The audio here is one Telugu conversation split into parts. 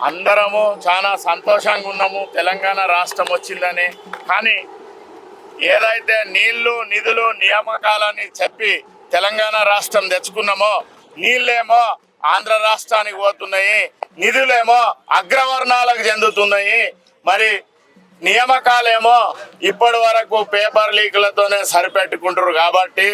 అందరము చాలా సంతోషంగా ఉన్నాము తెలంగాణ రాష్ట్రం వచ్చిందని. కానీ ఏదైతే నీళ్లు నిధులు నియామకాలని చెప్పి తెలంగాణ రాష్ట్రం తెచ్చుకున్నామో నీళ్ళేమో ఆంధ్ర రాష్ట్రానికి పోతున్నాయి, నిధులేమో అగ్రవర్ణాలకు చెందుతున్నాయి, మరి నియామకాలేమో ఇప్పటి వరకు పేపర్ లీకులతోనే సరిపెట్టుకుంటారు. కాబట్టి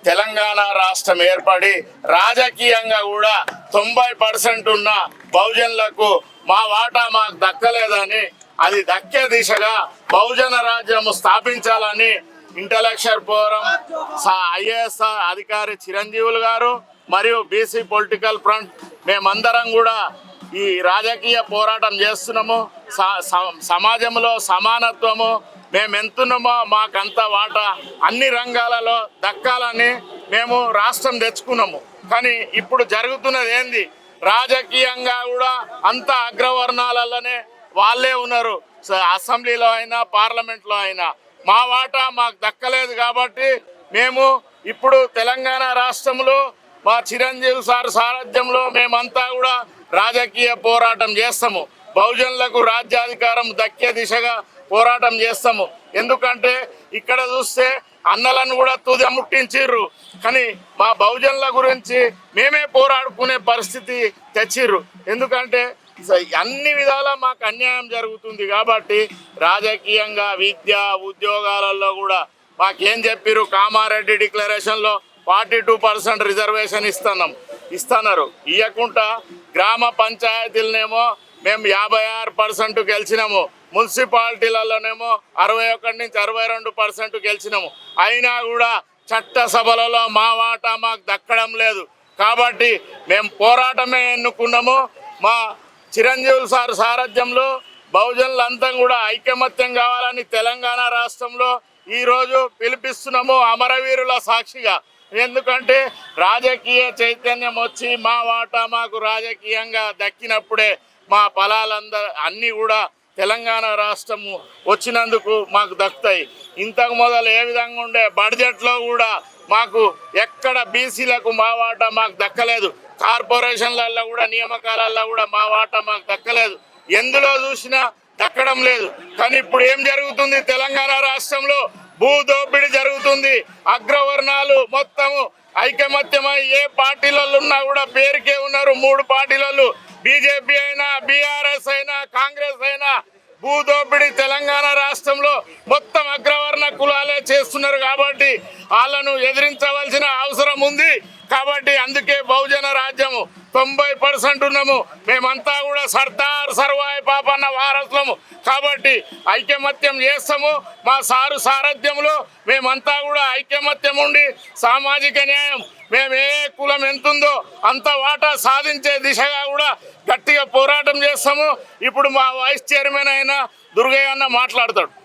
తెలంగాణ రాష్ట్రం ఏర్పడి రాజకీయంగా కూడా 90% ఉన్న బహుజనులకు మా వాటా మాకు దక్కలేదని, అది దక్కే దిశగా బహుజన రాజ్యం స్థాపించాలని ఇంటలెక్చువల్ ఫోరం ఐఏఎస్ అధికారి చిరంజీవులు గారు మరియు బీసీ పొలిటికల్ ఫ్రంట్ మేమందరం కూడా ఈ రాజకీయ పోరాటం చేస్తున్నాము. సమాజంలో సమానత్వము మేము ఎంతున్నామో మాకంత వాటా అన్ని రంగాలలో దక్కాలని మేము రాష్ట్రం తెచ్చుకున్నాము. కానీ ఇప్పుడు జరుగుతున్నది ఏంది, రాజకీయంగా కూడా అంత అగ్రవర్ణాలలోనే వాళ్ళే ఉన్నారు. అసెంబ్లీలో అయినా పార్లమెంట్లో అయినా మా వాటా మాకు దక్కలేదు. కాబట్టి మేము ఇప్పుడు తెలంగాణ రాష్ట్రంలో మా చిరంజీవి సార్ సారథ్యంలో మేమంతా కూడా రాజకీయ పోరాటం చేస్తాము. బహుజనులకు రాజ్యాధికారం దక్కే దిశగా పోరాటం చేస్తాము. ఎందుకంటే ఇక్కడ చూస్తే అన్నలను కూడా తుది ముట్టించిర్రు, కానీ మా బహుజనుల గురించి మేమే పోరాడుకునే పరిస్థితి తెచ్చిర్రు. ఎందుకంటే అన్ని విధాలా మాకు అన్యాయం జరుగుతుంది. కాబట్టి రాజకీయంగా విద్య ఉద్యోగాలలో కూడా మాకేం చెప్పిర్రు, కామారెడ్డి డిక్లరేషన్లో 42% రిజర్వేషన్ ఇస్తున్నారు. ఇవ్వకుండా గ్రామ పంచాయతీలనేమో మేము 56% గెలిచినాము, మున్సిపాలిటీలలోనేమో 61 నుంచి 62% గెలిచినాము. అయినా కూడా చట్టసభలలో మా వాటా మాకు దక్కడం లేదు. కాబట్టి మేము పోరాటమే ఎన్నుకున్నాము. మా చిరంజీవులు సార్ సారథ్యంలో బహుజనులంతా కూడా ఐకమత్యం కావాలని తెలంగాణ రాష్ట్రంలో ఈరోజు పిలిపిస్తున్నాము అమరవీరుల సాక్షిగా. ఎందుకంటే రాజకీయ చైతన్యం వచ్చి మా వాటా మాకు రాజకీయంగా దక్కినప్పుడే మా ఫలాలందరూ అన్నీ కూడా తెలంగాణ రాష్ట్రము వచ్చినందుకు మాకు దక్కుతాయి. ఇంతకు మొదలు ఏ విధంగా ఉండే బడ్జెట్లో కూడా మాకు ఎక్కడ బీసీలకు మా వాటా మాకు దక్కలేదు, కార్పొరేషన్లలో కూడా నియామకాలలో కూడా మా వాటా మాకు దక్కలేదు, ఎందులో చూసినా దక్కడం లేదు. కానీ ఇప్పుడు ఏం జరుగుతుంది, తెలంగాణ రాష్ట్రంలో భూదోపిడి జరుగుతుంది. అగ్రవర్ణాలు మొత్తము ఐకమత్యమై ఏ పార్టీలలో ఉన్నా కూడా పేరుకే ఉన్నారు. 3 పార్టీలలో బీజేపీ అయినా బీఆర్ఎస్ అయినా కాంగ్రెస్ అయినా భూదోపిడి తెలంగాణ రాష్ట్రంలో మొత్తం అగ్రవర్ణ కులాలే చేస్తున్నారు. కాబట్టి వాళ్ళను ఎదిరించవలసిన అవసరం ఉంది. కాబట్టి అందుకే బహుజన రాజ్యము 90% ఉన్నాము. మేమంతా కూడా సర్దార్ సర్వాయి పాపన్న వారసులము. కాబట్టి ఐకమత్యం చేస్తాము. మా సారు సారథ్యంలో మేమంతా కూడా ఐకమత్యం ఉండి సామాజిక న్యాయం మేము ఏ కులం ఎంతుందో అంత వాటా సాధించే దిశగా కూడా గట్టిగా పోరాటం చేస్తాము. ఇప్పుడు మా వైస్ చైర్మన్ అయిన దుర్గయ్య అన్న మాట్లాడతాడు.